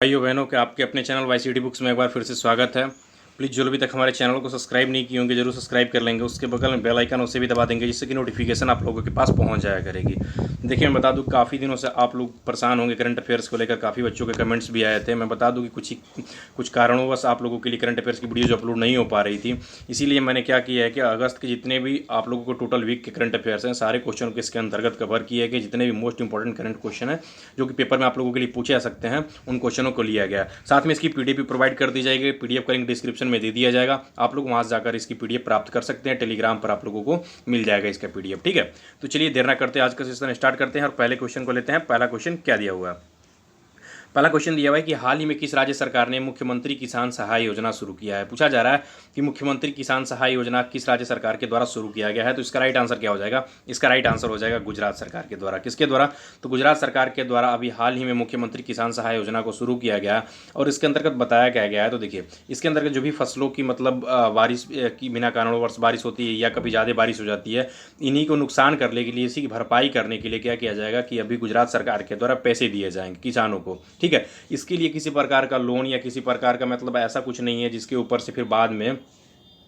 भाइयों बहनों के आपके अपने चैनल वाईसीटी बुक्स में एक बार फिर से स्वागत है। प्लीज़ जो अभी तक हमारे चैनल को सब्सक्राइब नहीं किए होंगे जरूर सब्सक्राइब कर लेंगे। उसके बगल में बेल आइकन उसे भी दबा देंगे जिससे कि नोटिफिकेशन आप लोगों के पास पहुंच जाया करेगी। देखिए मैं बता दूं काफ़ी दिनों से आप लोग परेशान होंगे करंट अफेयर्स को लेकर। काफ़ी बच्चों के कमेंट्स भी आए थे। मैं बता दूँ कि कुछ कारणों आप लोगों के लिए करंट अफेयर्स की वीडियोज अपलोड नहीं हो पा रही थी। इसीलिए मैंने क्या किया है कि अगस्त के जितने भी आप लोगों को टोटल वीक के करंट अफेयर्स हैं सारे क्वेश्चन को इसके अंतर्गत कवर किया है कि जितने भी मोस्ट इंपॉर्टेंट करंट क्वेश्चन है जो कि पेपर में आप लोगों के लिए पूछे जा सकते हैं उन क्वेश्चनों को लिया गया। साथ में इसकी पीडीएफ भी प्रोवाइड कर दी जाएगी। पीडीएफ का लिंक डिस्क्रिप्शन में दे दिया जाएगा। आप लोग वहां से जाकर इसकी पीडीएफ प्राप्त कर सकते हैं। टेलीग्राम पर आप लोगों को मिल जाएगा इसका पीडीएफ। ठीक है, तो चलिए देर ना करते आज का सेशन स्टार्ट करते हैं और पहले क्वेश्चन को लेते हैं। पहला क्वेश्चन क्या दिया हुआ है? पहला क्वेश्चन दिया हुआ है कि हाल ही में किस राज्य सरकार ने मुख्यमंत्री किसान सहाय योजना शुरू किया है। पूछा जा रहा है कि मुख्यमंत्री किसान सहाय योजना किस राज्य सरकार के द्वारा शुरू किया गया है। तो इसका राइट आंसर क्या हो जाएगा? इसका राइट आंसर हो जाएगा गुजरात सरकार के द्वारा। किसके द्वारा? तो गुजरात सरकार के द्वारा अभी हाल ही में मुख्यमंत्री किसान सहाय योजना को शुरू किया गया और इसके अंतर्गत बताया क्या गया है। तो देखिए इसके अंतर्गत जो भी फसलों की मतलब बारिश की बिना कारणवश बारिश होती है या कभी ज़्यादा बारिश हो जाती है, इन्हीं को नुकसान करने के लिए, इसी की भरपाई करने के लिए क्या किया जाएगा कि अभी गुजरात सरकार के द्वारा पैसे दिए जाएंगे किसानों को। ठीक है, इसके लिए किसी प्रकार का लोन या किसी प्रकार का मतलब ऐसा कुछ नहीं है जिसके ऊपर से फिर बाद में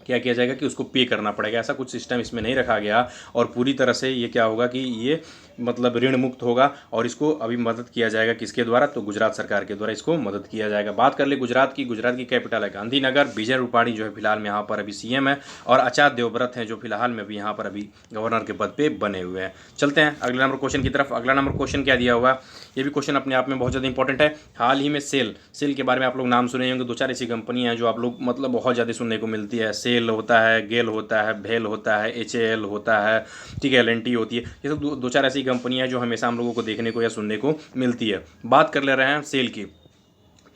क्या किया जाएगा कि उसको पे करना पड़ेगा। ऐसा कुछ सिस्टम इसमें नहीं रखा गया और पूरी तरह से ये क्या होगा कि ये मतलब ऋण मुक्त होगा और इसको अभी मदद किया जाएगा किसके द्वारा? तो गुजरात सरकार के द्वारा इसको मदद किया जाएगा। बात कर ले गुजरात की कैपिटल है गांधीनगर। विजय रूपाणी जो है फिलहाल में यहाँ पर अभी सीएम है और आचार्य देवव्रत हैं जो फिलहाल में अभी यहाँ पर अभी गवर्नर के पद पे बने हुए हैं। चलते हैं अगले नंबर क्वेश्चन की तरफ। अगला नंबर क्वेश्चन क्या दिया हुआ? ये भी क्वेश्चन अपने आप में बहुत ज़्यादा इंपॉर्टेंट है। हाल ही में सेल के बारे में आप लोग नाम सुने होंगे। दो चार ऐसी कंपनियां हैं जो आप लोग मतलब बहुत ज़्यादा सुनने को मिलती है। सेल होता है, गेल होता है, भेल होता है, HAL होता है, ठीक है, LNT होती है। ये सब दो चार ऐसी कंपनियां हैं जो हमेशा हम लोगों को देखने को या सुनने को मिलती है। बात कर ले रहे हैं सेल की।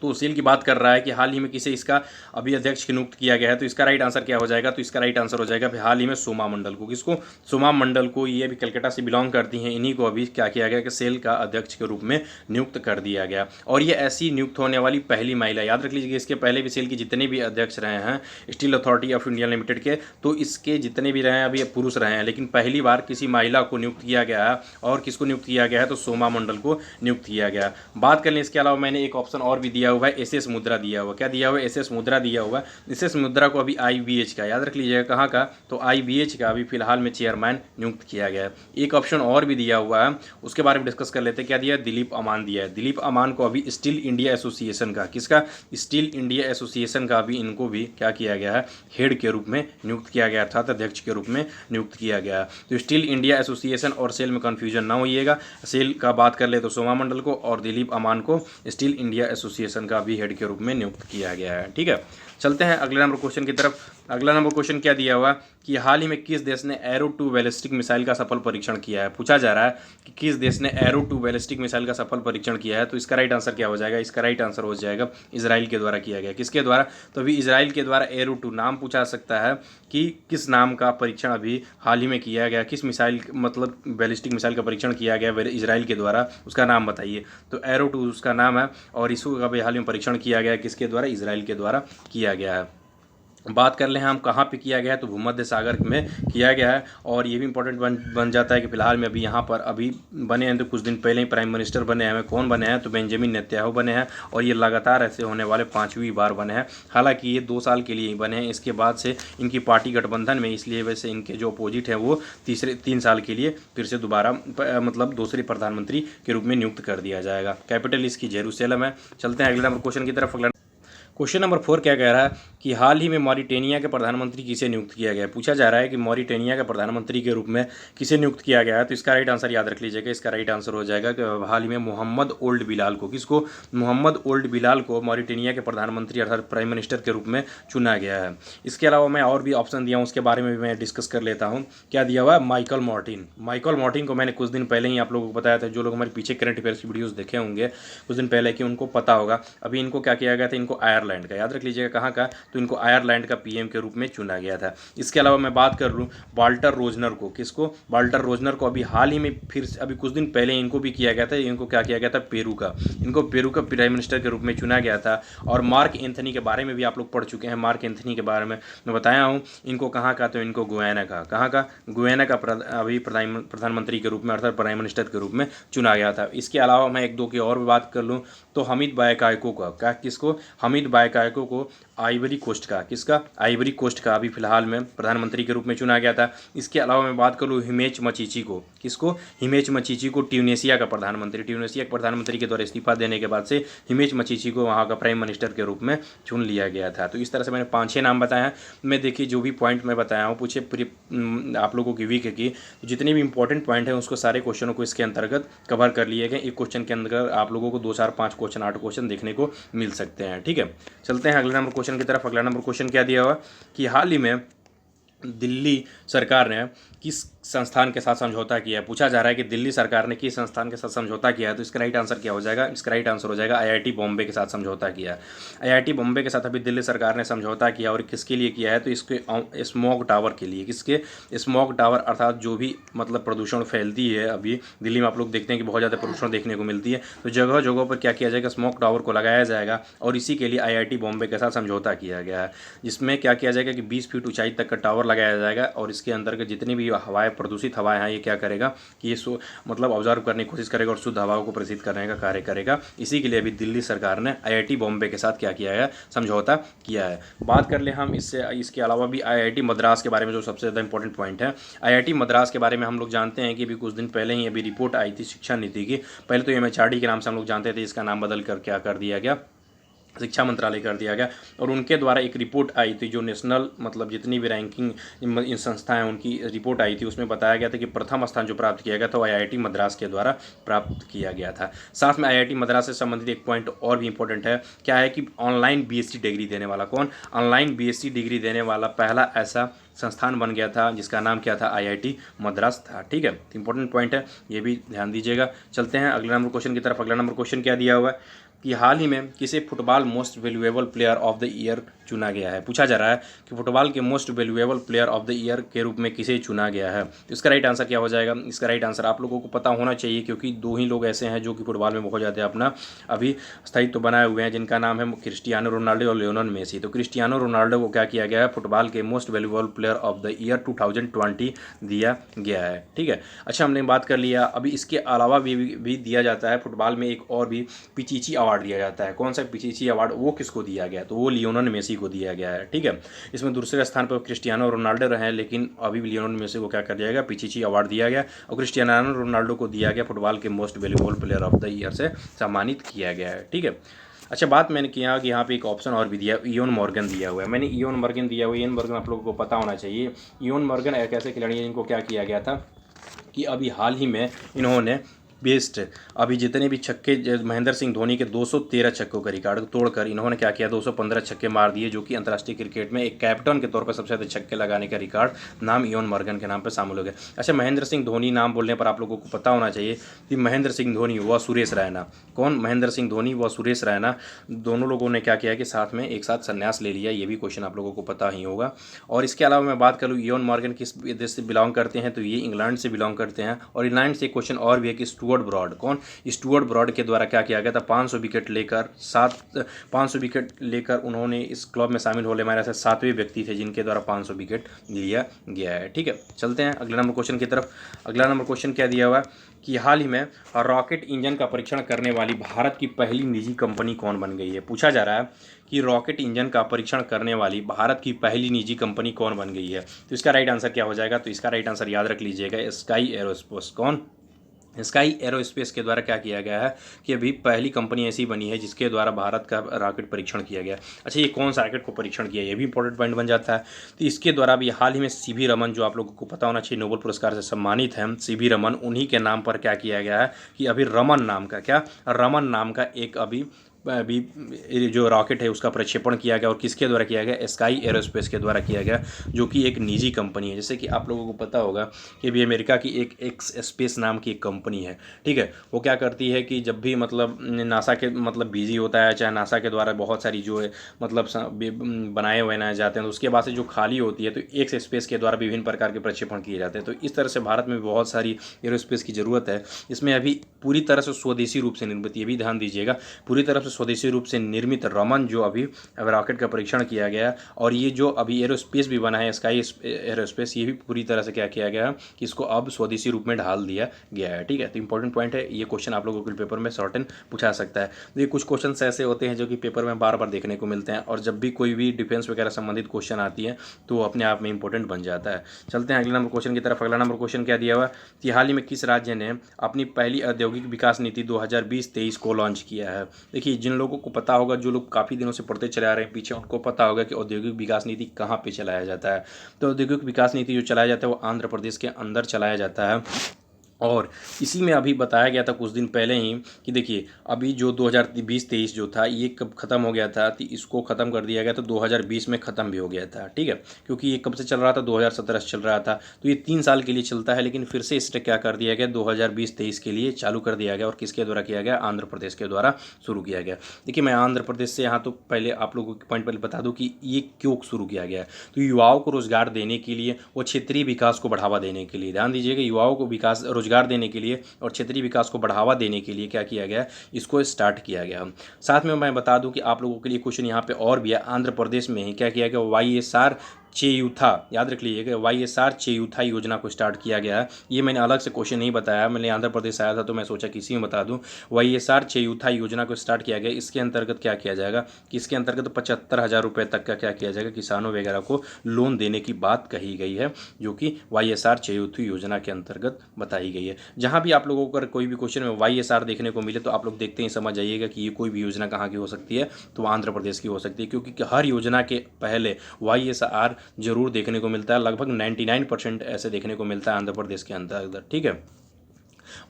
तो सेल की बात कर रहा है कि हाल ही में किसे इसका अभी अध्यक्ष नियुक्त किया गया है। तो इसका राइट आंसर क्या हो जाएगा? तो इसका राइट आंसर हो जाएगा हाल ही में सोमा मंडल को। किसको? सोमा मंडल को। ये अभी कलकत्ता से बिलोंग करती हैं। इन्हीं को अभी क्या किया गया कि सेल का अध्यक्ष के रूप में नियुक्त कर दिया गया और ये ऐसी नियुक्त होने वाली पहली महिला। याद रख लीजिए इसके पहले भी सेल के जितने भी अध्यक्ष रहे हैं steel authority of India limited के, तो इसके जितने भी रहे हैं अभी पुरुष रहे हैं, लेकिन पहली बार किसी महिला को नियुक्त किया गया है। और किसको नियुक्त किया गया है? तो सोमा मंडल को नियुक्त किया गया। बात कर लें इसके अलावा मैंने एक ऑप्शन और भी दिया हुआ है, SS मुद्रा दिया हुआ। क्या दिया हुआ? SS मुद्रा दिया हुआ। SS मुद्रा को अभी IBH का, याद रख लीजिएगा कहाँ का? तो IBH का अभी फिलहाल में चेयरमैन नियुक्त किया गया है। एक ऑप्शन और भी दिया हुआ है, उसके बारे में डिस्कस कर लेते हैं। क्या दिया है? दिलीप अमान दिया है। दिलीप अमान को अभी स्टील इंडिया एसोसिएशन का, किसका? स्टील इंडिया एसोसिएशन का अभी इनको भी क्या किया गया है? हेड के रूप में नियुक्त किया गया, अर्थात अध्यक्ष के रूप में नियुक्त किया गया। तो स्टील इंडिया एसोसिएशन और सेल में कन्फ्यूजन ना होइएगा। सेल का बात कर ले तो सोमा मंडल को और दिलीप अमान को स्टील इंडिया एसोसिएशन का भी हेड के रूप में नियुक्त किया गया है। ठीक है, चलते हैं अगले नंबर क्वेश्चन की तरफ। अगला नंबर क्वेश्चन क्या दिया हुआ कि हाल ही में किस देश ने एरो 2 बैलिस्टिक मिसाइल का सफल परीक्षण किया है। पूछा जा रहा है कि किस देश ने एरो 2 बैलिस्टिक मिसाइल का सफल परीक्षण किया है। तो इसका राइट आंसर क्या हो जाएगा? इसका राइट आंसर हो जाएगा इजराइल के द्वारा किया गया। किसके द्वारा? तो अभी इजराइल के द्वारा एरो 2 नाम पूछा सकता है कि किस नाम का परीक्षण अभी हाल ही में किया गया, किस मिसाइल मतलब बैलिस्टिक मिसाइल का परीक्षण किया गया इजराइल के द्वारा, उसका नाम बताइए। तो एरो 2 उसका नाम है और इसको अभी हाल ही में परीक्षण किया गया किसके द्वारा? इजराइल के द्वारा किया गया है। बात कर ले हम कहाँ पे किया गया है, तो भूमध्य सागर में किया गया है और ये भी इंपॉर्टेंट बन जाता है कि फिलहाल में अभी यहाँ पर अभी बने हैं तो कुछ दिन पहले ही प्राइम मिनिस्टर बने हैं। कौन बने हैं? तो बेंजामिन नेतन्याहू बने हैं और ये लगातार ऐसे होने वाले 5वीं बार बने हैं। हालांकि ये 2 साल के लिए ही बने हैं, इसके बाद से इनकी पार्टी गठबंधन में, इसलिए वैसे इनके जो अपोजिट हैं वो 3 साल के लिए फिर से दोबारा मतलब दूसरे प्रधानमंत्री के रूप में नियुक्त कर दिया जाएगा। कैपिटल इसकी जेरूसलम है। चलते हैं अगले नंबर क्वेश्चन की तरफ। क्वेश्चन नंबर 4 क्या कह रहा है कि हाल ही में मॉरिटेनिया के प्रधानमंत्री किसे नियुक्त किया गया है। पूछा जा रहा है कि मॉरिटेनिया के प्रधानमंत्री के रूप में किसे नियुक्त किया गया है। तो इसका राइट आंसर याद रख लीजिएगा। इसका राइट आंसर हो जाएगा कि हाल ही में मोहम्मद ओल्ड बिलाल को, किसको? मोहम्मद ओल्ड बिलाल को मॉरिटेनिया के प्रधानमंत्री अर्थात प्राइम मिनिस्टर के रूप में चुना गया है। इसके अलावा मैं और भी ऑप्शन दिया हूँ, उसके बारे में भी मैं डिस्कस कर लेता हूँ। क्या दिया हुआ है? Michael Morton. माइकल मॉर्टिन को मैंने कुछ दिन पहले ही आप लोगों को बताया था, जो लोग हमारे पीछे करंट अफेयर्स की वीडियोज़ देखे होंगे कुछ दिन पहले, कि उनको पता होगा। अभी इनको क्या किया गया था? इनको आयरलैंड का, याद रख लीजिएगा कहाँ का? तो इनको आयरलैंड का पीएम के रूप में चुना गया था। इसके अलावा मैं बात कर लूँ वाल्टर रोजनर को, किसको, वाल्टर रोजनर को अभी हाल ही में फिर अभी कुछ दिन पहले इनको भी किया गया था, इनको क्या किया गया था, पेरू का, इनको पेरू का प्राइम मिनिस्टर के रूप में चुना गया था। और मार्क एंथनी के बारे में भी आप लोग पढ़ चुके हैं, मार्क एंथनी के बारे में मैं बताया हूँ। इनको कहाँ का, तो इनको गुयाना का, कहाँ का, गुयाना का अभी प्रधानमंत्री के रूप में अर्थात प्राइम मिनिस्टर के रूप में चुना गया था। इसके अलावा मैं एक दो की और भी बात कर लूँ तो हमीद बायकायको का, क्या, किसको, हमीद बायकायको को आइवरी कोस्ट का, किसका, आइवरी कोस्ट का अभी फिलहाल में प्रधानमंत्री के रूप में चुना गया था। इसके अलावा मैं बात करूँ हिमेश मचीची को, किसको, हिमेश मचीची को ट्यूनीशिया का प्रधानमंत्री, ट्यूनीशिया के प्रधानमंत्री के द्वारा इस्तीफा देने के बाद से हिमेश मचीची को वहाँ का प्राइम मिनिस्टर के रूप में चुन लिया गया था। तो इस तरह से मैंने 5-6 नाम बताए हैं। मैं देखिए जो भी पॉइंट मैं बताया हूँ पूछे आप लोगों की वीक की जितने भी इंपॉर्टेंट पॉइंट हैं उसको सारे क्वेश्चनों को इसके अंतर्गत कवर कर लिए गए। एक क्वेश्चन के अंदर आप लोगों को 2, 4, 5 क्वेश्चन 8 क्वेश्चन देखने को मिल सकते हैं। ठीक है, चलते हैं अगले नंबर क्वेश्चन की तरफ। अगला नंबर क्वेश्चन क्या दिया हुआ कि हाल ही में दिल्ली सरकार ने किस संस्थान के साथ समझौता किया है। पूछा जा रहा है कि दिल्ली सरकार ने किस संस्थान के साथ समझौता किया है, तो इसका राइट आंसर क्या हो जाएगा, इसका राइट आंसर हो जाएगा आईआईटी बॉम्बे के साथ समझौता किया है। आईआईटी बॉम्बे के साथ अभी दिल्ली सरकार ने समझौता किया और किसके लिए किया है, तो इसके स्मॉग टावर के लिए, किसके, स्मॉग टावर अर्थात जो भी मतलब प्रदूषण फैलती है अभी दिल्ली में, आप लोग देखते हैं कि बहुत ज़्यादा प्रदूषण देखने को मिलती है, तो जगह जगह पर क्या किया जाएगा, स्मॉग टावर को लगाया जाएगा और इसी के लिए आईआईटी बॉम्बे के साथ समझौता किया गया है, जिसमें क्या किया जाएगा कि 20 फीट ऊंचाई तक का टावर लगाया जाएगा और इसके अंतर्गत जितनी भी हवाएं, प्रदूषित हवाएं हैं, ये क्या करेगा कि ये मतलब ऑब्जर्व करने की कोशिश करेगा और शुद्ध हवाओं को प्रदूषित करने का कार्य करेगा। इसी के लिए अभी दिल्ली सरकार ने आईआईटी बॉम्बे के साथ क्या किया है, समझौता किया है। बात कर ले हम इसके अलावा भी आईआईटी मद्रास के बारे में, जो सबसे ज़्यादा इंपॉर्टेंट पॉइंट है। आईआईटी मद्रास के बारे में हम लोग जानते हैं कि अभी कुछ दिन पहले ही अभी रिपोर्ट आई थी शिक्षा नीति की। पहले तो एमएचआरडी के नाम से हम लोग जानते थे, इसका नाम बदल कर क्या कर दिया गया, शिक्षा मंत्रालय कर दिया गया। और उनके द्वारा एक रिपोर्ट आई थी जो नेशनल मतलब जितनी भी रैंकिंग इन संस्थाएं उनकी रिपोर्ट आई थी, उसमें बताया गया था कि प्रथम स्थान जो प्राप्त किया गया था वो आईआईटी मद्रास के द्वारा प्राप्त किया गया था। साथ में आईआईटी मद्रास से संबंधित एक पॉइंट और भी इंपॉर्टेंट है, क्या है कि ऑनलाइन बीएससी डिग्री देने वाला, कौन, ऑनलाइन बीएससी डिग्री देने वाला पहला ऐसा संस्थान बन गया था जिसका नाम क्या था, आईआईटी मद्रास था। ठीक है, इंपॉर्टेंट पॉइंट है, ये भी ध्यान दीजिएगा। चलते हैं अगले नंबर क्वेश्चन की तरफ। अगला नंबर क्वेश्चन क्या दिया हुआ है कि हाल ही में किसे football most valuable player of the year चुना गया है। पूछा जा रहा है कि फुटबॉल के most valuable player of the year के रूप में किसे चुना गया है, तो इसका राइट आंसर क्या हो जाएगा, इसका राइट आंसर आप लोगों को पता होना चाहिए क्योंकि 2 ही लोग ऐसे हैं जो कि फुटबॉल में बहुत ज़्यादा अपना अभी स्थायित्व बनाए हुए हैं, जिनका नाम है क्रिस्टियानो रोनाल्डो और लियोनेल मेसी। तो क्रिस्टियानो रोनाल्डो को क्या किया गया है, फुटबॉल के most valuable player of the year 2020 दिया गया है। ठीक है, अच्छा हमने बात कर लिया। अभी इसके अलावा भी दिया जाता है फुटबॉल में एक और भी पिचिची अवार्ड दिया जाता है। कौन सा पिचिची अवार्ड, वो किसको दिया गया, तो वो लियोनेल मेसी को दिया गया है। ठीक है, इसमें दूसरे स्थान पर क्रिस्टियानो रोनाल्डो रहे, लेकिन अभी लियोनेल मेसी को क्या कर दिया गया, पिचिची अवार्ड दिया गया और क्रिस्टियानो रोनाल्डो को दिया गया फुटबॉल के most valuable player of the year से सम्मानित किया गया है। ठीक है, अच्छा बात मैंने किया कि यहाँ पे एक ऑप्शन और भी दिया, इयोन मॉर्गन दिया हुआ है। मैंने इयोन मॉर्गन दिया हुआ है, इयोन मॉर्गन आप लोगों को पता होना चाहिए। इयोन मॉर्गन एक ऐसे खिलाड़ी हैं जिनको क्या किया गया था कि अभी हाल ही में इन्होंने बेस्ट अभी जितने भी छक्के महेंद्र सिंह धोनी के 213 छक्कों का रिकॉर्ड तोड़कर इन्होंने क्या किया, 215 छक्के मार दिए, जो कि अंतर्राष्ट्रीय क्रिकेट में एक कैप्टन के तौर पर सबसे ज़्यादा छक्के लगाने का रिकॉर्ड नाम इयोन मॉर्गन के नाम पर शामिल हो गया। अच्छा, महेंद्र सिंह धोनी नाम बोलने पर आप लोगों को पता होना चाहिए कि महेंद्र सिंह धोनी व सुरेश रैना, कौन, महेंद्र सिंह धोनी व सुरेश रैना दोनों लोगों ने क्या किया कि साथ में एक साथ संन्यास ले लिया, ये भी क्वेश्चन आप लोगों को पता ही होगा। और इसके अलावा मैं बात करूँ इयोन मॉर्गन किस देश से बिलोंग करते हैं, तो ये इंग्लैंड से बिलोंग करते हैं। और इंग्लैंड से एक क्वेश्चन और भी है कि स्टुअर्ट ब्रॉड, कौन, स्टुअर्ट ब्रॉड के द्वारा क्या किया गया था, 500 विकेट लेकर उन्होंने इस क्लब में शामिल होने वाले ऐसे 7वें व्यक्ति थे जिनके द्वारा 500 विकेट लिया गया है। ठीक है, चलते हैं अगले नंबर क्वेश्चन की तरफ। अगला नंबर क्वेश्चन क्या दिया हुआ है कि हाल ही में रॉकेट इंजन का परीक्षण करने वाली भारत की पहली निजी कंपनी कौन बन गई है। पूछा जा रहा है कि रॉकेट इंजन का परीक्षण करने वाली भारत की पहली निजी कंपनी कौन बन गई है, तो इसका राइट आंसर क्या हो जाएगा, तो इसका राइट आंसर याद रख लीजिएगा, स्काई एरोस्पेस। कौन, स्काई एरोस्पेस के द्वारा क्या किया गया है कि अभी पहली कंपनी ऐसी बनी है जिसके द्वारा भारत का रॉकेट परीक्षण किया गया। अच्छा, ये कौन सा रॉकेट को परीक्षण किया, ये भी इंपॉर्टेंट पॉइंट बन जाता है। तो इसके द्वारा भी हाल ही में सीवी रमन, जो आप लोगों को पता होना चाहिए नोबेल पुरस्कार से सम्मानित हैं, सीवी रमन, उन्हीं के नाम पर क्या किया गया है कि अभी रमन नाम का क्या, रमन नाम का एक अभी भी जो रॉकेट है उसका प्रक्षेपण किया गया और किसके द्वारा किया गया, स्काई एरोस्पेस के द्वारा किया गया, जो कि एक निजी कंपनी है। जैसे कि आप लोगों को पता होगा कि भी अमेरिका की एक एक्स स्पेस नाम की एक कंपनी है, ठीक है। वो क्या करती है कि जब भी मतलब नासा के मतलब बिजी होता है, चाहे नासा के द्वारा बहुत सारी जो है मतलब बनाए जाते हैं, तो उसके बाद से जो खाली होती है तो एक्स स्पेस के द्वारा विभिन्न प्रकार के प्रक्षेपण किए जाते हैं। तो इस तरह से भारत में बहुत सारी एरोस्पेस की ज़रूरत है। इसमें अभी पूरी तरह से स्वदेशी रूप से निर्मित, ये भी ध्यान दीजिएगा, पूरी तरह से स्वदेशी रूप से निर्मित रमन जो अभी रॉकेट का परीक्षण किया गया, और ये जो अभी एरोस्पेस भी बना है स्काई एरोस्पेस, ये भी पूरी तरह से क्या किया गया कि इसको अब स्वदेशी रूप में ढाल दिया गया है, ठीक है। तो इंपॉर्टेंट पॉइंट है, ये क्वेश्चन आप लोगों को पेपर में शॉर्टन पूछा सकता है। तो ये कुछ क्वेश्चन ऐसे होते हैं जो कि पेपर में बार बार देखने को मिलते हैं, और जब भी कोई भी डिफेंस वगैरह संबंधित क्वेश्चन आती है तो वो अपने आप में इंपॉर्टेंट बन जाता है। चलते हैं अगले नंबर क्वेश्चन की तरफ। अगला नंबर क्वेश्चन क्या दिया हुआ कि हाल ही में किस राज्य ने अपनी पहली औद्योगिक विकास नीति 2020-23 को लॉन्च किया है। देखिए, जिन लोगों को पता होगा, जो लोग काफ़ी दिनों से पढ़ते चले आ रहे हैं पीछे, उनको पता होगा कि औद्योगिक विकास नीति कहाँ पे चलाया जाता है। तो औद्योगिक विकास नीति जो चलाया जाता है वो आंध्र प्रदेश के अंदर चलाया जाता है, और इसी में अभी बताया गया था कुछ दिन पहले ही कि देखिए अभी जो 2020-23 जो था ये कब ख़त्म हो गया था, तो इसको ख़त्म कर दिया गया, तो 2020 में ख़त्म भी हो गया था, ठीक है। क्योंकि ये कब से चल रहा था, 2017 से चल रहा था, तो ये 3 साल के लिए चलता है, लेकिन फिर से इसे क्या कर दिया गया, 2020-23 के लिए चालू कर दिया गया। और किसके द्वारा किया गया, आंध्र प्रदेश के द्वारा शुरू किया गया। देखिए, मैं आंध्र प्रदेश से यहाँ तो पहले आप लोगों के पॉइंट पहले बता दूँ कि ये क्यों शुरू किया गया है। तो युवाओं को रोजगार देने के लिए और क्षेत्रीय विकास को बढ़ावा देने के लिए, ध्यान दीजिएगा, युवाओं को विकास रोजगार देने के लिए और क्षेत्रीय विकास को बढ़ावा देने के लिए क्या किया गया, इसको स्टार्ट किया गया। साथ में मैं बता दूं कि आप लोगों के लिए क्वेश्चन यहाँ पे और भी है। आंध्र प्रदेश में ही क्या किया गया, YSR चेयूथा, याद रख लीजिएगा, YSR चेयूथा योजना को स्टार्ट किया गया है। ये मैंने अलग से क्वेश्चन नहीं बताया, मैंने आंध्र प्रदेश आया था तो मैं सोचा किसी में बता दूं। YSR चेयूथा योजना को स्टार्ट किया गया। इसके अंतर्गत क्या किया जाएगा कि इसके अंतर्गत 75,000 रुपये तक का क्या किया जाएगा, किसानों वगैरह को लोन देने की बात कही गई है, जो कि YSR चेयूथी योजना के अंतर्गत बताई गई है। जहाँ भी आप लोगों को कोई भी क्वेश्चन में YSR देखने को मिले तो आप लोग देखते ही समझ जाइएगा कि ये कोई भी योजना कहाँ की हो सकती है, तो आंध्र प्रदेश की हो सकती है, क्योंकि हर योजना के पहले YSR जरूर देखने को मिलता है। लगभग 99% ऐसे देखने को मिलता है आंध्र प्रदेश के अंतर्गत, ठीक है।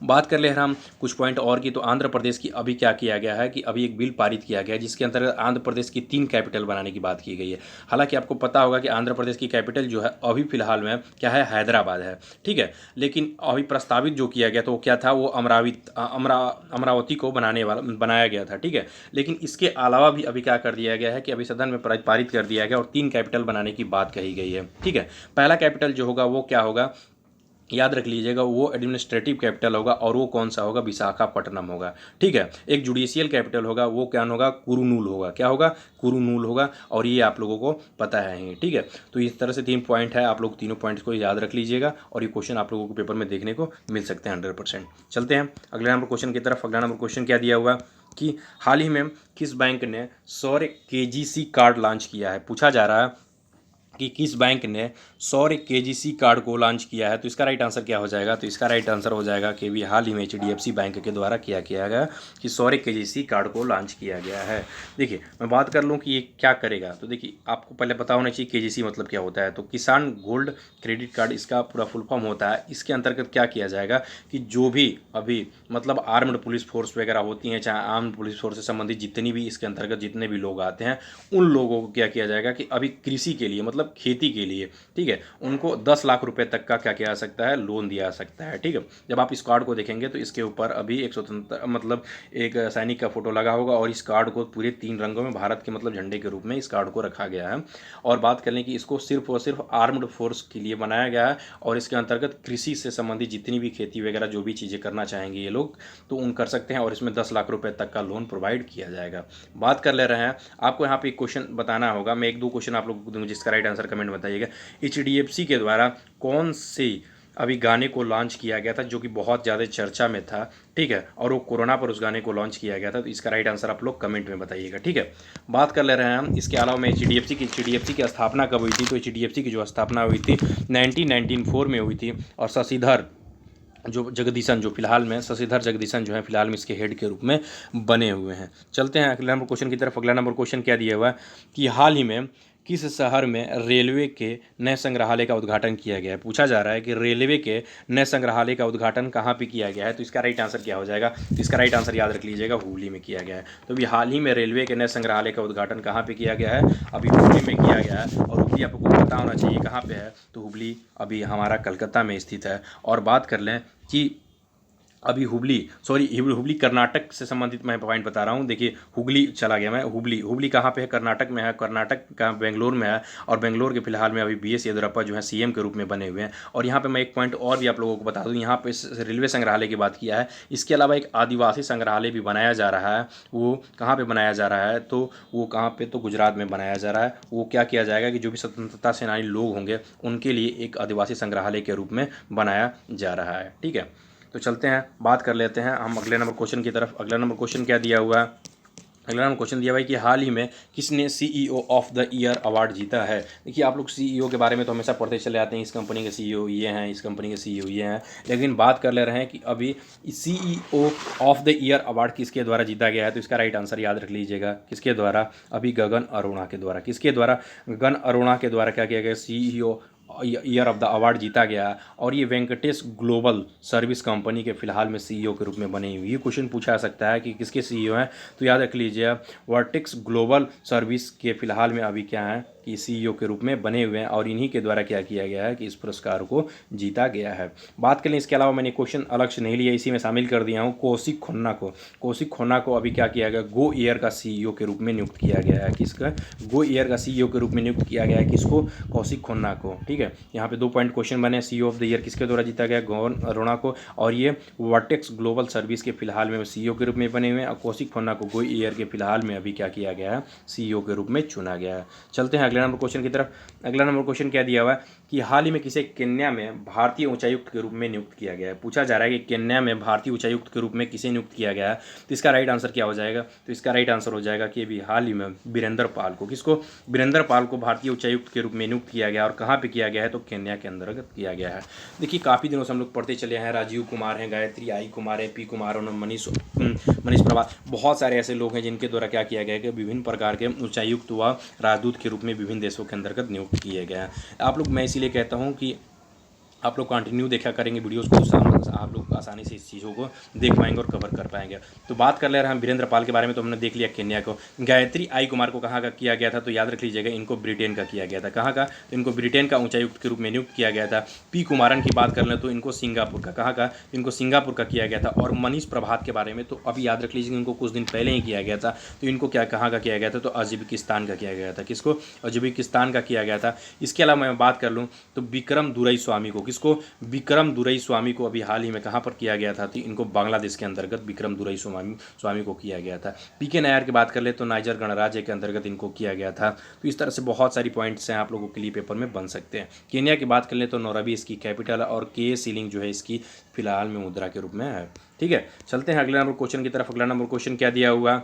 बात कर ले हम कुछ पॉइंट और की, तो आंध्र प्रदेश की अभी क्या किया गया है कि अभी एक बिल पारित किया गया है जिसके अंतर्गत आंध्र प्रदेश की 3 कैपिटल बनाने की बात की गई है। हालांकि आपको पता होगा कि आंध्र प्रदेश की कैपिटल जो है अभी फिलहाल में क्या है, हैदराबाद है, ठीक है। लेकिन अभी प्रस्तावित जो किया गया था वो क्या था, वो अमरावती को बनाया गया था, ठीक है। लेकिन इसके अलावा भी अभी क्या कर दिया गया है कि अभी सदन में पारित कर दिया गया और 3 कैपिटल बनाने की बात कही गई है, ठीक है। पहला कैपिटल जो होगा वो क्या होगा, याद रख लीजिएगा, वो एडमिनिस्ट्रेटिव कैपिटल होगा, और वो कौन सा होगा, विशाखापट्टनम होगा, ठीक है। एक जुडिशियल कैपिटल होगा, वो क्या होगा, कुरुनूल होगा, क्या होगा, कुरुनूल होगा, और ये आप लोगों को पता है, ठीक है। तो इस तरह से 3 पॉइंट है, आप लोग तीनों पॉइंट्स को याद रख लीजिएगा, और ये क्वेश्चन आप लोगों को पेपर में देखने को मिल सकते हैं 100%। चलते हैं अगले नंबर क्वेश्चन की तरफ। अगला नंबर क्वेश्चन क्या दिया हुआ कि हाल ही में किस बैंक ने सौर KGC कार्ड लॉन्च किया है। पूछा जा रहा है कि किस बैंक ने सौर KGC कार्ड को लॉन्च किया है। तो इसका राइट आंसर क्या हो जाएगा, तो इसका राइट आंसर हो जाएगा कि भी हाल ही में HDFC बैंक के द्वारा किया गया कि सौर KGC कार्ड को लॉन्च किया गया है। देखिए, मैं बात कर लूँ कि ये क्या करेगा, तो देखिए आपको पहले पता होना चाहिए KGC मतलब क्या होता है। तो किसान गोल्ड क्रेडिट कार्ड इसका पूरा फुल फॉर्म होता है। इसके अंतर्गत क्या किया जाएगा कि जो भी अभी मतलब आर्म्ड पुलिस फोर्स वगैरह होती हैं, चाहे आर्म्ड पुलिस फोर्स से संबंधित जितनी भी इसके अंतर्गत जितने भी लोग आते हैं, उन लोगों को क्या किया जाएगा कि अभी कृषि के लिए मतलब खेती के लिए, ठीक है, उनको 10 लाख रुपए तक का क्या किया जा सकता है, लोन दिया जा सकता है, ठीक है। जब आप इस कार्ड को देखेंगे तो इसके ऊपर अभी एक स्वतंत्र मतलब एक सैनिक का फोटो लगा होगा, और इस कार्ड को पूरे 3 रंगों में भारत के मतलब झंडे के रूप में इस कार्ड को रखा गया है। और बात करें कि इसको सिर्फ और सिर्फ आर्म्ड फोर्स के लिए बनाया गया है, और इसके अंतर्गत कृषि से संबंधित जितनी भी खेती वगैरह जो भी चीज़ें करना चाहेंगे ये लोग, तो उन कर सकते हैं, और इसमें 10 लाख रुपए तक का लोन प्रोवाइड किया जाएगा। बात कर ले रहे हैं, आपको यहाँ पे एक क्वेश्चन बताना होगा, मैं 1-2 क्वेश्चन आप लोगों को दूंगा, जिसका राइट आंसर कमेंट बताइएगा। HDFC के द्वारा कौन से अभी गाने को लॉन्च किया गया था जो कि बहुत ज़्यादा चर्चा में था, ठीक है, और वो कोरोना पर उस गाने को लॉन्च किया गया था। तो इसका राइट आंसर आप लोग कमेंट में बताइएगा, ठीक है। बात कर ले रहे हैं हम इसके अलावा में HDFC की स्थापना कब हुई थी। तो HDFC की जो स्थापना हुई थी 1994 में हुई थी, और शशिधर जगदीशन जो फिलहाल में शशिधर जगदीशन जो है फिलहाल में इसके हेड के रूप में बने हुए हैं। चलते हैं अगले नंबर क्वेश्चन की तरफ। अगला नंबर क्वेश्चन क्या दिया हुआ है कि हाल ही में किस शहर में रेलवे के नए संग्रहालय का उद्घाटन किया गया है। पूछा जा रहा है कि रेलवे के नए संग्रहालय का उद्घाटन कहाँ पे किया गया है, तो इसका राइट आंसर क्या हो जाएगा। तो इसका राइट आंसर याद रख लीजिएगा, हुबली में किया गया है। तो अभी हाल ही में रेलवे के नए संग्रहालय का उद्घाटन कहाँ पे किया गया है, अभी हुबली में किया गया है। और हुबली आपको पता होना चाहिए कहाँ पे है, तो हुबली अभी हमारा कलकत्ता में स्थित है। और बात कर लें कि अभी हुबली कर्नाटक से संबंधित मैं पॉइंट बता रहा हूँ। देखिए हुबली चला गया मैं, हुबली कहाँ पे है, कर्नाटक में है, कर्नाटक का बेंगलोर में है। और बेंगलोर के फिलहाल में अभी BS येदियुरप्पा जो है CM के रूप में बने हुए हैं। और यहाँ पे मैं एक पॉइंट और भी आप लोगों को बता दूँ, यहाँ पे रेलवे संग्रहालय की बात किया है, इसके अलावा एक आदिवासी संग्रहालय भी बनाया जा रहा है। वो कहाँ पर बनाया जा रहा है, तो वो कहाँ पर, तो गुजरात में बनाया जा रहा है। वो क्या किया जाएगा कि जो भी स्वतंत्रता सेनानी लोग होंगे उनके लिए एक आदिवासी संग्रहालय के रूप में बनाया जा रहा है। ठीक है, तो चलते हैं, बात कर लेते हैं हम अगले नंबर क्वेश्चन की तरफ। अगला नंबर क्वेश्चन क्या दिया हुआ है, अगला नंबर क्वेश्चन दिया हुआ है कि हाल ही में किसने CEO of the year award जीता है। देखिए आप लोग CEO के बारे में तो हमेशा पढ़ते चले आते हैं, इस कंपनी के CEO ये हैं, इस कंपनी के CEO ये हैं, लेकिन बात कर ले रहे हैं कि अभी CEO of the year award किसके द्वारा जीता गया है। तो इसका राइट आंसर याद रख लीजिएगा, किसके द्वारा, अभी गगन अरोड़ा के द्वारा। किसके द्वारा, गगन अरोड़ा के द्वारा क्या किया गया, CEO year of the award जीता गया। और ये वेंकटेश ग्लोबल सर्विस कंपनी के फिलहाल में CEO के रूप में बने हुए। ये क्वेश्चन पूछा जा सकता है कि किसके CEO हैं, तो याद रख लीजिए वर्टेक्स ग्लोबल सर्विस के फिलहाल में अभी क्या है कि CEO के रूप में बने हुए हैं। और इन्हीं के द्वारा क्या किया गया है कि इस पुरस्कार को जीता गया है। बात करें इसके अलावा मैंने क्वेश्चन अलग से नहीं लिया, इसी में शामिल कर दिया हूँ कौशिक खन्ना को। कौशिक खन्ना को अभी क्या किया गया, गो एयर का CEO के रूप में नियुक्त किया गया है। किसका, गो एयर का CEO के रूप में नियुक्त किया गया है, किसको, कौशिक खन्ना को। ठीक है, यहाँ पे 2 पॉइंट क्वेश्चन बने, CEO ऑफ द ईयर किसके द्वारा जीता गया, गगन अरोड़ा को। और ये वर्टेक्स ग्लोबल सर्विस के फिलहाल में CEO के रूप में बने हुए हैं। और कौशिक खन्ना को गो एयर के फिलहाल में अभी क्या किया गया है, CEO के रूप में चुना गया है। चलते हैं अगले नंबर क्वेश्चन की तरफ। अगला नंबर क्वेश्चन क्या दिया हुआ है कि हाल ही में किसे केन्या में भारतीय उच्चायुक्त के रूप में नियुक्त किया गया है। पूछा जा रहा है कि केन्या में भारतीय उच्चायुक्त के रूप में किसे नियुक्त किया गया है। तो इसका राइट आंसर क्या हो जाएगा, तो इसका राइट आंसर हो जाएगा कि अभी हाल ही में वीरेंद्र पाल को, किसको, वीरेंद्र पाल को भारतीय उच्चायुक्त के रूप में नियुक्त किया गया। और कहाँ पे किया गया है, तो केन्या के अंतर्गत किया गया है। देखिए काफ़ी दिनों से हम लोग पढ़ते चले हैं, राजीव कुमार हैं, गायत्री आई कुमार है, P कुमार और मनीष प्रभा, बहुत सारे ऐसे लोग हैं जिनके द्वारा क्या किया गया है कि विभिन्न प्रकार के उच्चायुक्त व राजदूत के रूप में विभिन्न देशों के अंतर्गत नियुक्त किए गए हैं। आप लोग, मैं इसीलिए कहता हूँ कि आप लोग कंटिन्यू देखा करेंगे वीडियोस को, आप लोग आसानी से इस चीज़ों को देख पाएंगे और कवर कर पाएंगे। तो बात कर ले रहे हैं हम वीरेंद्र पाल के बारे में, तो हमने देख लिया केन्या को। गायत्री आई कुमार को कहाँ का किया गया था, तो याद रख लीजिएगा इनको ब्रिटेन का किया गया था। कहाँ का, तो इनको ब्रिटेन का उच्चायुक्त के रूप में नियुक्त किया गया था। P कुमारन की बात कर लें तो इनको सिंगापुर का, कहाँ का, इनको सिंगापुर का किया गया था। और मनीष प्रभात के बारे में तो अभी याद रख लीजिए इनको कुछ दिन पहले ही किया गया था। तो इनको क्या, कहाँ का किया गया था, तो अजबिकिस्तान का किया गया था। किसको, अजबिकिस्तान का किया गया था। इसके अलावा मैं बात कर लूँ तो विक्रम दुरईस्वामी को, किसको, विक्रम दुरईस्वामी को अभी हाल ही में कहाँ पर किया गया था, तो इनको बांग्लादेश के अंतर्गत विक्रम दुरईस्वामी को किया गया था। PK नायर की बात कर ले तो नाइजर गणराज्य के अंतर्गत इनको किया गया था। तो इस तरह से बहुत सारी पॉइंट्स हैं आप लोगों के लिए पेपर में बन सकते हैं। केन्या की बात कर ले तो नैरोबी इसकी कैपिटल है। और के सीलिंग जो है इसकी फिलहाल में मुद्रा के रूप में है। ठीक है, चलते हैं अगले नंबर क्वेश्चन की तरफ। अगला नंबर क्वेश्चन क्या दिया हुआ,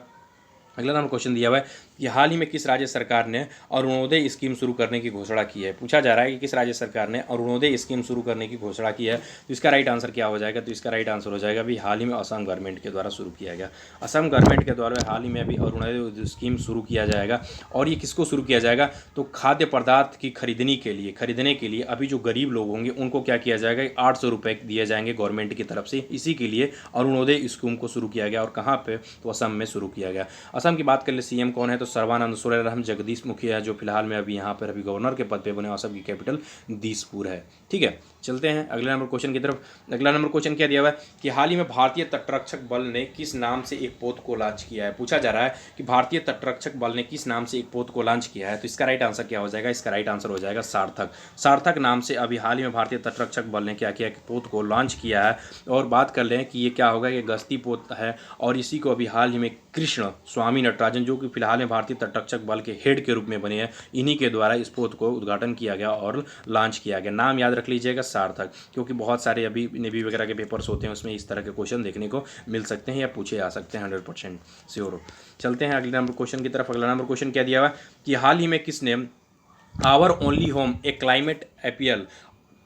अगला नंबर क्वेश्चन दिया हुआ है कि हाल ही में किस राज्य सरकार ने अरुणोदय स्कीम शुरू करने की घोषणा की है। पूछा जा रहा है कि किस राज्य सरकार ने अरुणोदय स्कीम शुरू करने की घोषणा की है। तो इसका राइट आंसर क्या हो जाएगा, तो इसका राइट आंसर हो जाएगा अभी हाल ही में असम गवर्नमेंट के द्वारा शुरू किया गया। असम गवर्नमेंट के द्वारा हाल ही में अभी अरुणोदय स्कीम शुरू किया जाएगा। और ये किसको शुरू किया जाएगा, तो खाद्य पदार्थ की खरीदने के लिए अभी जो गरीब लोग होंगे उनको क्या किया जाएगा, 800 रुपये दिए जाएंगे गवर्नमेंट की तरफ से। इसी के लिए अरुणोदय स्कीम को शुरू किया गया। और कहाँ पे, तो असम में शुरू किया गया। असम की बात कर ले CM कौन है, तो सर्बानंद सोनोवाल जगदीश मुखी है, जो फिलहाल में अभी यहाँ पर अभी गवर्नर के पद पे बने। असम की कैपिटल दिसपुर है। ठीक है, चलते हैं अगले नंबर क्वेश्चन की तरफ। अगला नंबर क्वेश्चन क्या दिया हुआ है कि हाल ही में भारतीय तटरक्षक बल ने किस नाम से एक पोत को लॉन्च किया है। पूछा जा रहा है कि भारतीय तटरक्षक बल ने किस नाम से एक पोत को लॉन्च किया है। तो इसका राइट आंसर क्या हो जाएगा, इसका राइट आंसर हो जाएगा सार्थक। सार्थक नाम से अभी हाल ही में भारतीय तटरक्षक बल ने क्या किया, पोत को लॉन्च किया है। और बात कर लें कि ये क्या होगा, ये गश्ती पोत है। और इसी को अभी हाल ही में कृष्ण स्वामी नटराजन, जो कि फिलहाल में भारतीय तटरक्षक बल के हेड के रूप में बने हैं, इन्हीं के द्वारा इस पोत को उद्घाटन किया गया और लॉन्च किया गया। नाम याद रख लीजिएगा सार्थक, क्योंकि बहुत सारे अभी नेवी वगैरह के पेपर्स होते हैं, उसमें इस तरह के क्वेश्चन देखने को मिल सकते हैं या पूछे जा सकते हैं 100% श्योर हो। चलते हैं अगले नंबर क्वेश्चन की तरफ। अगला नंबर क्वेश्चन क्या दिया हुआ कि हाल ही में किसने our only home a climate appeal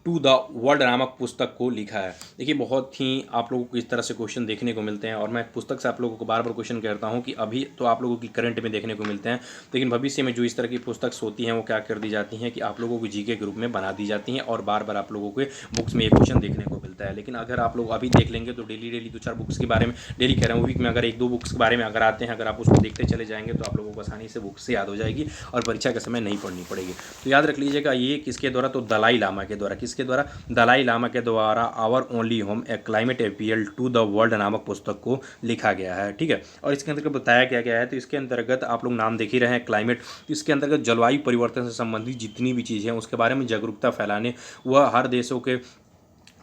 to the world नामक पुस्तक को लिखा है। देखिए बहुत ही आप लोगों को इस तरह से क्वेश्चन देखने को मिलते हैं और मैं पुस्तक से आप लोगों को बार बार क्वेश्चन करता हूँ कि अभी तो आप लोगों की करंट में देखने को मिलते हैं, लेकिन भविष्य में जो इस तरह की पुस्तक्स होती हैं वो क्या कर दी जाती हैं कि आप लोगों को जीके के रूप में बना दी जाती हैं और बार बार आप लोगों के बुक्स में ये क्वेश्चन देखने को मिलता है। लेकिन अगर आप लोग अभी देख लेंगे तो डेली 2-4 बुक्स के बारे में, डेली कह रहा हूँ वीक में अगर 1-2 बुक्स के बारे में अगर आते हैं, अगर आप उसको देखते चले जाएंगे तो आप लोगों को आसानी से बुक्स से याद हो जाएगी और परीक्षा के समय नहीं पढ़नी पड़ेगी। तो याद रख लीजिएगा ये किसके द्वारा, तो दलाई लामा के द्वारा। किसके द्वारा? दलाई लामा के द्वारा our only home a climate appeal to the world नामक पुस्तक को लिखा गया है। ठीक है, और इसके अंतर्गत बताया क्या गया है, तो इसके अंतर्गत आप लोग नाम देख ही रहे हैं क्लाइमेट, इसके अंतर्गत जलवायु परिवर्तन से संबंधित जितनी भी चीज़ें हैं उसके बारे में जागरूकता फैलाने, वह हर देशों के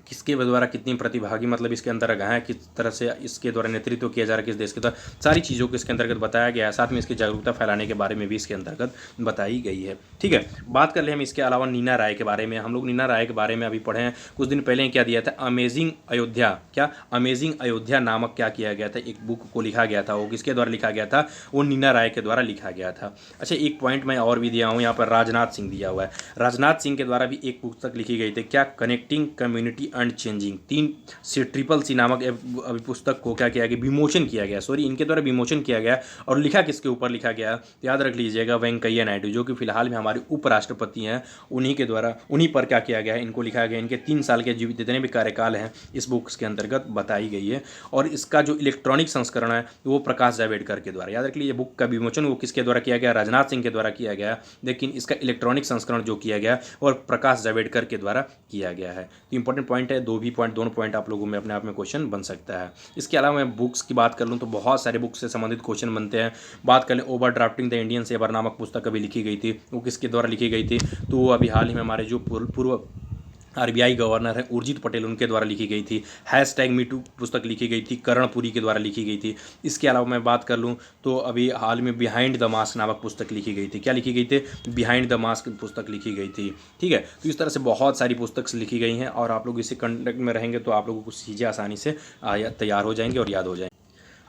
किसके द्वारा कितनी प्रतिभागी मतलब इसके अंतर्गत हैं, किस तरह से इसके द्वारा नेतृत्व किया जा रहा है, किस देश के द्वारा, सारी चीज़ों को इसके अंतर्गत बताया गया है। साथ में इसकी जागरूकता फैलाने के बारे में भी इसके अंतर्गत बताई गई है। ठीक है, बात कर ले हम इसके अलावा नीना राय के बारे में। हम लोग नीना राय के बारे में अभी पढ़े हैं कुछ दिन पहले। क्या दिया था? अमेजिंग अयोध्या। क्या? अमेजिंग अयोध्या नामक क्या किया गया था, एक बुक को लिखा गया था। वो किसके द्वारा लिखा गया था? वो नीना राय के द्वारा लिखा गया था। अच्छा, एक पॉइंट मैं और भी दिया हूँ यहाँ पर, राजनाथ सिंह दिया हुआ है। राजनाथ सिंह के द्वारा भी एक पुस्तक लिखी गई थी। क्या? Connecting community and changing. 3CCC नामक अभी पुस्तक को क्या किया गया? विमोचन किया गया। सॉरी, इनके द्वारा विमोचन किया गया। और लिखा किसके ऊपर लिखा गया? तो याद रख लीजिएगा वेंकैया नायडू, जो कि फिलहाल में हमारे उपराष्ट्रपति हैं। उन्हीं के द्वारा, उन्हीं पर क्या किया गया है, इनको लिखा गया। इनके 3 साल के जीवित जितने भी कार्यकाल हैं इस बुक्स के अंतर्गत बताई गई है। और इसका जो इलेक्ट्रॉनिक संस्करण है वो प्रकाश जावड़ेकर के द्वारा। याद रख लीजिए बुक का विमोचन वो किसके द्वारा किया गया? राजनाथ सिंह के द्वारा किया गया। लेकिन इसका इलेक्ट्रॉनिक संस्करण जो किया गया और प्रकाश जावड़ेकर के द्वारा किया गया है। तो इंपॉर्टेंट पॉइंट है, दोनों पॉइंट आप लोगों में अपने आप में क्वेश्चन बन सकता है। इसके अलावा मैं बुक्स की बात कर लूँ तो बहुत सारे बुक्स से संबंधित क्वेश्चन बनते हैं। बात कर लें over drafting the Indian saver नामक पुस्तक अभी लिखी गई थी। वो किसके द्वारा लिखी गई थी? तो वो अभी हाल ही में हमारे जो पूर्व RBI गवर्नर है उर्जित पटेल, उनके द्वारा लिखी गई थी। #MeToo पुस्तक लिखी गई थी, कर्णपुरी के द्वारा लिखी गई थी। इसके अलावा मैं बात कर लूँ तो अभी हाल में बिहाइंड द मास्क नामक पुस्तक लिखी गई थी। क्या लिखी गई थी? बिहाइंड द मास्क पुस्तक लिखी गई थी। ठीक है, तो इस तरह से बहुत सारी पुस्तक लिखी गई हैं और आप लोग इसी कंटेक्ट में रहेंगे तो आप लोगों को चीज़ें आसानी से तैयार हो जाएंगी और याद हो जाएंगे।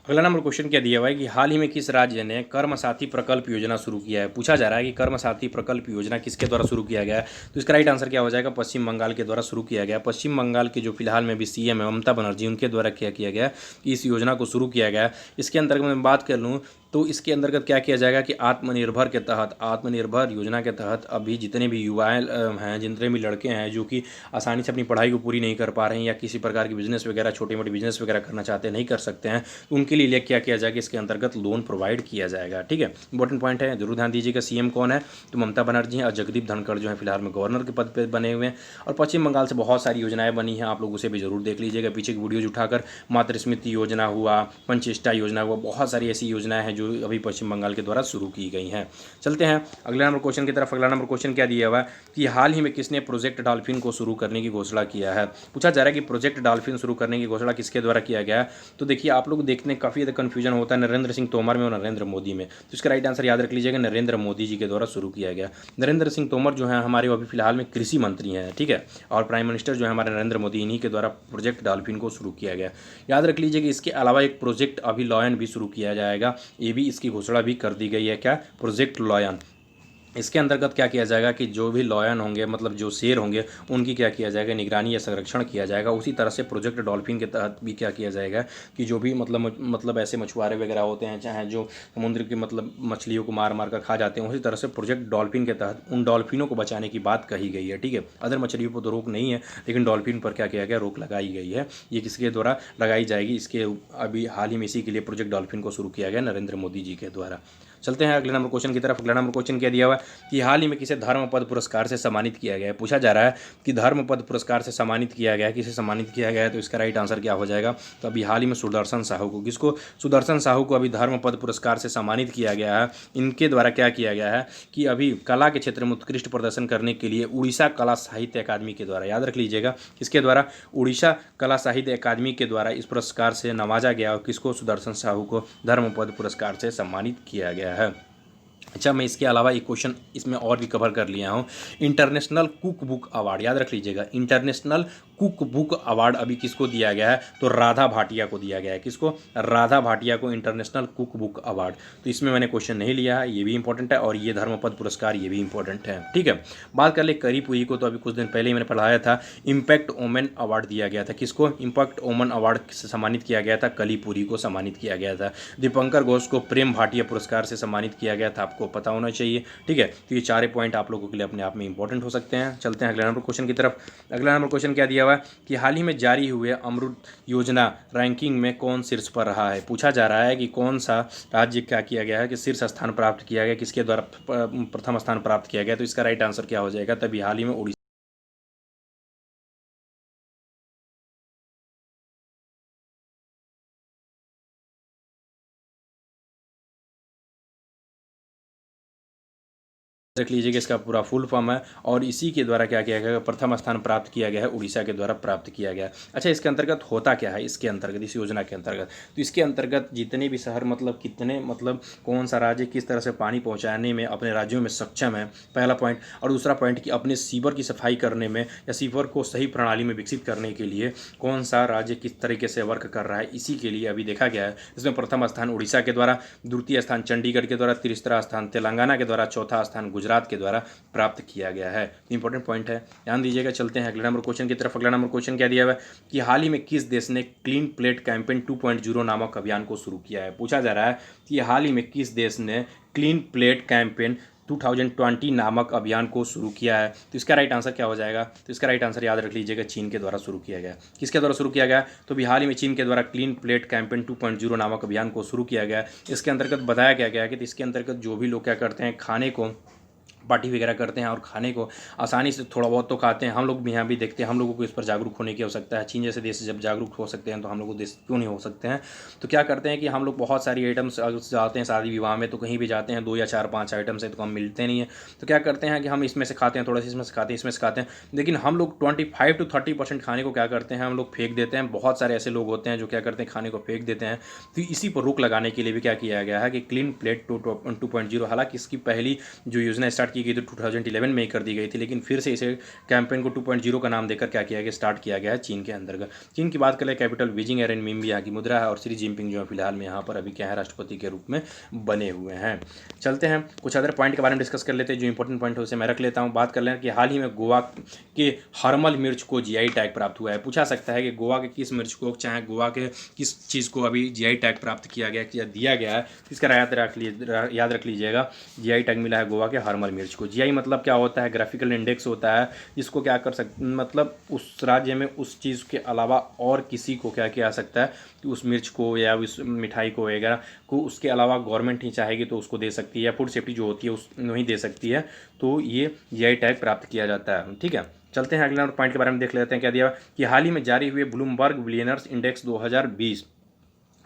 अगला नंबर क्वेश्चन क्या दिया हुआ है कि हाल ही में किस राज्य ने कर्म साथी प्रकल्प योजना शुरू किया है? पूछा जा रहा है कि कर्म साथी प्रकल्प योजना किसके द्वारा शुरू किया गया है। तो इसका राइट आंसर क्या हो जाएगा? पश्चिम बंगाल के द्वारा शुरू किया गया। पश्चिम बंगाल के जो फिलहाल में भी CM है ममता बनर्जी, उनके द्वारा क्या किया गया कि इस योजना को शुरू किया गया। इसके अंतर्गत मैं बात कर लूँ तो इसके अंतर्गत क्या किया जाएगा कि आत्मनिर्भर के तहत, आत्मनिर्भर योजना के तहत अभी जितने भी युवाएं हैं, जितने भी लड़के हैं जो कि आसानी से अपनी पढ़ाई को पूरी नहीं कर पा रहे हैं या किसी प्रकार की बिजनेस वगैरह, छोटे मोटे बिजनेस वगैरह करना चाहते हैं, नहीं कर सकते हैं, तो उनके लिए क्या किया जाएगा? इसके अंतर्गत लोन प्रोवाइड किया जाएगा। ठीक है, इंपॉर्टेंट पॉइंट है, जरूर ध्यान दीजिएगा। CM कौन है? तो ममता बनर्जी हैं और जगदीप धनखड़ जो है फिलहाल में गवर्नर के पद पर बने हुए हैं। और पश्चिम बंगाल से बहुत सारी योजनाएं बनी हैं, आप लोग उसे भी जरूर देख लीजिएगा। पीछे की वीडियोज उठाकर मातृ स्मृति योजना हुआ, पंचेष्टा योजना हुआ, बहुत सारी ऐसी योजनाएं हैं जो अभी पश्चिम बंगाल के द्वारा शुरू की गई हैं। चलते हैं अगले नंबर क्वेश्चन की तरफ। अगला नंबर क्वेश्चन क्या दिया हुआ है कि हाल ही में किसने प्रोजेक्ट डॉल्फिन को शुरू करने की घोषणा किया है? पूछा जा रहा है कि प्रोजेक्ट डॉल्फिन शुरू करने की घोषणा किसके द्वारा किया गया है। तो देखिए आप लोग देखने काफ़ी ज़्यादा कन्फ्यूजन होता है नरेंद्र सिंह तोमर में और नरेंद्र मोदी में। तो इसका राइट आंसर याद रख लीजिएगा, नरेंद्र मोदी जी के द्वारा शुरू किया गया। नरेंद्र सिंह तोमर जो है हमारे अभी फिलहाल में कृषि मंत्री हैं। ठीक है, और प्राइम मिनिस्टर जो है हमारे नरेंद्र मोदी, इन्हीं के द्वारा प्रोजेक्ट डॉल्फिन को शुरू किया गया। याद रख लीजिए कि इसके अलावा एक प्रोजेक्ट अभी लॉयन भी शुरू किया जाएगा, ये भी इसकी घोषणा भी कर दी गई है। क्या? Project lion. इसके अंतर्गत क्या किया जाएगा कि जो भी लॉयन होंगे, मतलब जो शेर होंगे, उनकी क्या किया जाएगा? निगरानी या संरक्षण किया जाएगा। उसी तरह से प्रोजेक्ट डॉल्फिन के तहत भी क्या किया जाएगा कि जो भी मतलब ऐसे मछुआरे वगैरह होते हैं, चाहे जो समुद्र की मतलब मछलियों को मार मार कर खा जाते हैं, उसी तरह से प्रोजेक्ट डॉल्फिन के तहत उन डॉल्फिनों को बचाने की बात कही गई है। ठीक है, अदर मछलियों पर तो रोक नहीं है, लेकिन डॉल्फिन पर क्या किया गया? रोक लगाई गई है। ये किसके द्वारा लगाई जाएगी? इसके अभी हाल ही में इसी के लिए प्रोजेक्ट डॉल्फिन को शुरू किया गया नरेंद्र मोदी जी के द्वारा। चलते हैं अगले नंबर क्वेश्चन की तरफ। अगला नंबर क्वेश्चन क्या दिया हुआ है कि हाल ही में किसे धर्मपद पुरस्कार से सम्मानित किया गया है? पूछा जा रहा है कि धर्मपद पुरस्कार से सम्मानित किया गया है, किसे सम्मानित किया गया है? तो इसका राइट आंसर क्या हो जाएगा? तो अभी हाल ही में सुदर्शन साहू को, किसको? सुदर्शन साहू को अभी धर्मपद पुरस्कार से सम्मानित किया गया है। इनके द्वारा क्या किया गया है कि अभी कला के क्षेत्र में उत्कृष्ट प्रदर्शन करने के लिए उड़ीसा कला साहित्य अकादमी के द्वारा, याद रख लीजिएगा किसके द्वारा? उड़ीसा कला साहित्य अकादमी के द्वारा इस पुरस्कार से नवाजा गया और किसको? सुदर्शन साहू को धर्मपद पुरस्कार से सम्मानित किया गया है। अच्छा, मैं इसके अलावा एक क्वेश्चन इसमें और भी कवर कर लिया हूँ। इंटरनेशनल कुक बुक अवार्ड, याद रख लीजिएगा, इंटरनेशनल कुक बुक अवार्ड अभी किसको दिया गया है, तो राधा भाटिया को दिया गया है। किसको, राधा भाटिया को इंटरनेशनल कुक बुक अवार्ड। तो इसमें मैंने क्वेश्चन नहीं लिया है, ये भी इंपॉर्टेंट है, और ये धर्मपद पुरस्कार ये भी इंपॉर्टेंट है। ठीक है, बात कर ले करी पुरी को, तो अभी कुछ दिन पहले ही मैंने पढ़ाया था, इम्पैक्ट वोमेन अवार्ड दिया गया था। किसको, इम्पैक्ट वोमेन अवार्ड से सम्मानित किया गया था, कली पुरी को सम्मानित किया गया था। दीपंकर घोष को प्रेम भाटिया पुरस्कार से सम्मानित किया गया था, आपको पता होना चाहिए। ठीक है, तो ये चारे पॉइंट आप लोगों के लिए अपने आप में इंपॉर्टेंट हो सकते हैं। चलते हैं अगले नंबर क्वेश्चन की तरफ। अगला नंबर क्वेश्चन क्या दिया हुआ है कि हाल ही में जारी हुए अमृत योजना रैंकिंग में कौन शीर्ष पर रहा है। पूछा जा रहा है कि कौन सा राज्य क्या किया गया है कि शीर्ष स्थान प्राप्त किया गया, किसके द्वारा प्रथम स्थान प्राप्त किया गया। तो इसका राइट आंसर क्या हो जाएगा, तभी हाल ही में उड़ीसा रख लीजिएगा, इसका पूरा फुल फॉर्म है, और इसी के द्वारा क्या किया गया, प्रथम स्थान प्राप्त किया गया है, उड़ीसा के द्वारा प्राप्त किया गया है। अच्छा, इसके अंतर्गत होता क्या है, इसके अंतर्गत, इस योजना के अंतर्गत, तो इसके अंतर्गत जितने भी शहर, मतलब कितने, मतलब कौन सा राज्य किस तरह से पानी पहुंचाने में अपने राज्यों में सक्षम है, पहला पॉइंट। और दूसरा पॉइंट कि अपने सीवर की सफाई करने में या सीवर को सही प्रणाली में विकसित करने के लिए कौन सा राज्य किस तरीके से वर्क कर रहा है, इसी के लिए अभी देखा गया है। इसमें प्रथम स्थान उड़ीसा के द्वारा, द्वितीय स्थान चंडीगढ़ के द्वारा, तीसरा स्थान तेलंगाना के द्वारा, चौथा स्थान गुजरात के द्वारा प्राप्त किया गया है। इंपॉर्टेंट पॉइंट है, ध्यान दीजिएगा। चलते हैं अगले नंबर क्वेश्चन की तरफ। अगला नंबर क्वेश्चन क्या दिया हुआ है कि हाल ही में किस देश ने क्लीन प्लेट कैंपेन 2.0 नामक अभियान को शुरू किया है। पूछा जा रहा है कि हाल ही में किस देश ने क्लीन प्लेट कैंपेन 2020 नामक अभियान को शुरू किया है। तो इसका राइट आंसर क्या हो जाएगा, तो इसका राइट आंसर याद रख लीजिएगा, चीन के द्वारा शुरू किया गया। किसके द्वारा शुरू किया गया, तो भी हाल ही में चीन के द्वारा क्लीन प्लेट कैंपेन 2.0 नामक अभियान को शुरू किया गया। इसके अंतर्गत बताया क्या गया है कि इसके अंतर्गत जो भी लोग क्या करते हैं, खाने को पार्टी वगैरह करते हैं और खाने को आसानी से थोड़ा बहुत तो खाते हैं। हम लोग भी यहाँ भी देखते हैं, हम लोगों को इस पर जागरूक होने की आवश्यकता है। चीन जैसे देश से जब जागरूक हो सकते हैं तो हम लोग देश क्यों नहीं हो सकते हैं। तो क्या करते हैं कि हम लोग बहुत सारी आइटम्स जाते हैं शादी विवाह में, तो कहीं भी जाते हैं 2 या 4-5 आइटम्स है तो हम मिलते नहीं है। तो क्या करते हैं कि हम इसमें से खाते हैं, थोड़ा सा इसमें से खाते हैं, इसमें से खाते हैं, लेकिन हम लोग 25 to 30% खाने को क्या करते हैं, हम लोग फेंक देते हैं। बहुत सारे ऐसे लोग होते हैं जो क्या करते हैं, खाने को फेंक देते हैं। तो इसी पर रोक लगाने के लिए भी क्या किया गया है कि क्लीन प्लेट 2.0, हालांकि इसकी पहली जो योजना स्टार्ट की गई तो 2011 में ही कर दी गई थी, लेकिन फिर से इसे कैंपेन को 2.0 का नाम देकर क्या किया गया, स्टार्ट किया गया है चीन के अंतर्गत। चीन की बात करें, कैपिटल बीजिंग है, रेनमिनबी यहाँ की मुद्रा है, और शी जिनपिंग जो है फिलहाल में यहाँ पर अभी क्या है, राष्ट्रपति के रूप में बने हुए हैं। चलते हैं कुछ अदर पॉइंट के बारे में डिस्कस कर लेते हैं, जो इंपॉर्टेंट पॉइंट है उसे मैं रख लेता हूँ। बात कर लें कि हाल ही में गोवा के हरमल मिर्च को जीआई टैग प्राप्त हुआ है। पूछा सकता है कि गोवा के किस मिर्च को, चाहे गोवा के किस चीज़ को अभी जीआई टैग प्राप्त किया गया या दिया गया है, इसका याद रख लीजिएगा, जीआई टैग मिला है गोवा के हरमल मिर्च को। जीआई मतलब क्या होता है, ग्राफिकल इंडेक्स होता है, जिसको क्या कर सकते, मतलब उस राज्य में उस चीज़ के अलावा और किसी को क्या किया सकता है कि उस मिर्च को या उस मिठाई को वगैरह को उसके अलावा गवर्नमेंट ही चाहेगी तो उसको दे सकती है, या फूड सेफ्टी जो होती है उस नहीं दे सकती है, तो ये जीआई टैग प्राप्त किया जाता है। ठीक है, चलते हैं अगले पॉइंट के बारे में देख लेते हैं। क्या दिया कि हाल ही में जारी हुए ब्लूमबर्ग बिलियनर्स इंडेक्स 2020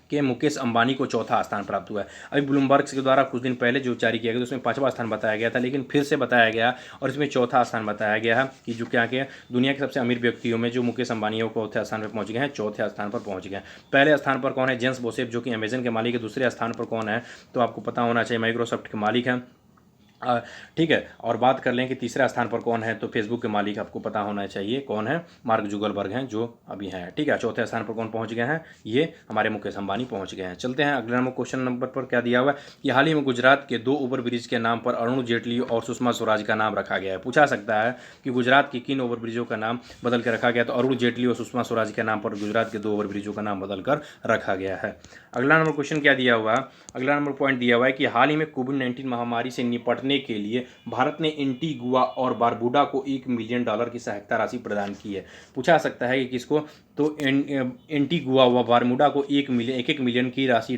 के मुकेश अंबानी को चौथा स्थान प्राप्त हुआ है। अभी ब्लूमबर्ग के द्वारा कुछ दिन पहले जो जारी किया गया उसमें 5वां स्थान बताया गया था, लेकिन फिर से बताया गया और इसमें चौथा स्थान बताया गया है कि जो क्या किया, दुनिया के सबसे अमीर व्यक्तियों में जो मुकेश अंबानी है चौथे स्थान पर पहुंच गए हैं, चौथे स्थान पर पहुंच गए हैं। पहले स्थान पर कौन है, जेम्स बोसेफ जो कि अमेजन के मालिक है। दूसरे स्थान पर कौन है, तो आपको पता होना चाहिए, माइक्रोसॉफ्ट के मालिक हैं। ठीक है, और बात कर लें कि तीसरा स्थान पर कौन है, तो फेसबुक के मालिक आपको पता होना चाहिए कौन है, मार्क जुगलबर्ग हैं जो अभी हैं। ठीक है, चौथे स्थान पर कौन पहुंच गए हैं, ये हमारे मुकेश अंबानी पहुंच गए हैं। चलते हैं अगले नंबर क्वेश्चन नंबर पर। क्या दिया हुआ है कि हाल ही में गुजरात के 2 ओवरब्रिज के नाम पर अरुण जेटली और सुषमा स्वराज का नाम रखा गया है। पूछा सकता है कि गुजरात के किन ओवरब्रिजों का नाम बदल कर रखा गया, तो अरुण जेटली और सुषमा स्वराज के नाम पर गुजरात के 2 ओवरब्रिजों का नाम बदल कर रखा गया है। अगला नंबर क्वेश्चन क्या दिया हुआ है, अगला नंबर पॉइंट दिया हुआ है कि हाल ही में कोविड-19 महामारी से निपटने के लिए भारत ने एंटीगुआ और बारबुडा को $1 मिलियन की सहायता राशि प्रदान की है। पूछा सकता है कि किसको, तो एंटीगुआ व बारबुडा को 1 मिलियन की राशि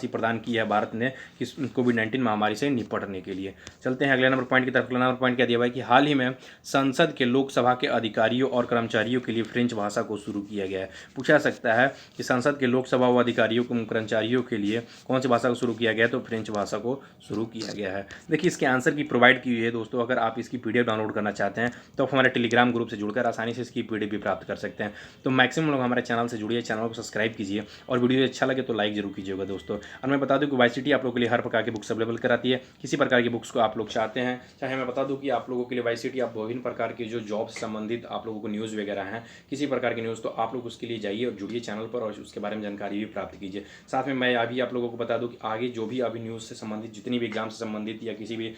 प्रदान की है भारत ने किस कोविड-19 महामारी से निपटने के लिए। चलते हैं अगले नंबर पॉइंट की तरफ। अगला नंबर पॉइंट क्या दिया हुआ है कि हाल ही में संसद के लोकसभा के अधिकारियों और कर्मचारियों के लिए फ्रेंच भाषा को शुरू किया गया है। पूछा सकता है कि संसद के लोकसभा व अधिकारियों कर्मचारियों के लिए कौन सी भाषा को शुरू किया गया है, तो फ्रेंच भाषा को शुरू किया गया है। देखिए इसके आंसर की प्रोवाइड की हुई है दोस्तों। अगर आप इसकी पीडीएफ डाउनलोड करना चाहते हैं तो आप हमारे टेलीग्राम ग्रुप से जुड़कर आसानी से इसकी पीडीएफ भी प्राप्त कर सकते हैं। तो मैक्सिमम लोग हमारे चैनल से जुड़िए, चैनल को सब्सक्राइब कीजिए और वीडियो अच्छा लगे तो लाइक जरूर कीजिएगा दोस्तों। और मैं बता दूं कि वाईसीटी आप लोगों के लिए हर प्रकार की बुक्स अवेलेबल कराती है। किसी प्रकार की बुक्स को आप लोग चाहते हैं, चाहे मैं बता दूं कि आप लोगों के लिए वाईसीटी आप विभिन्न प्रकार की जो जॉब से संबंधित आप लोगों को न्यूज़ वगैरह हैं, किसी प्रकार की न्यूज़, तो आप लोग उसके लिए जाइए और जुड़िए चैनल पर और उसके बारे में जानकारी भी प्राप्त कीजिए। साथ में मैं अभी आप लोगों को बता दूं कि आगे जो भी अभी न्यूज़ से संबंधित जितनी भी एग्जाम से संबंधित या किसी भी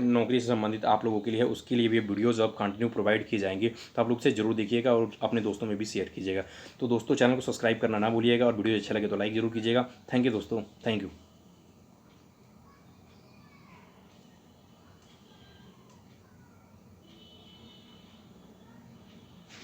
नौकरी से संबंधित आप लोगों के लिए है, उसके लिए भी वीडियोज़ अब कंटिन्यू प्रोवाइड की जाएंगी। तो आप लोग से जरूर देखिएगा और अपने दोस्तों में भी शेयर कीजिएगा। तो दोस्तों चैनल को सब्सक्राइब करना ना भूलिएगा और वीडियो अच्छा लगे तो लाइक जरूर कीजिएगा। थैंक यू दोस्तों, थैंक यू।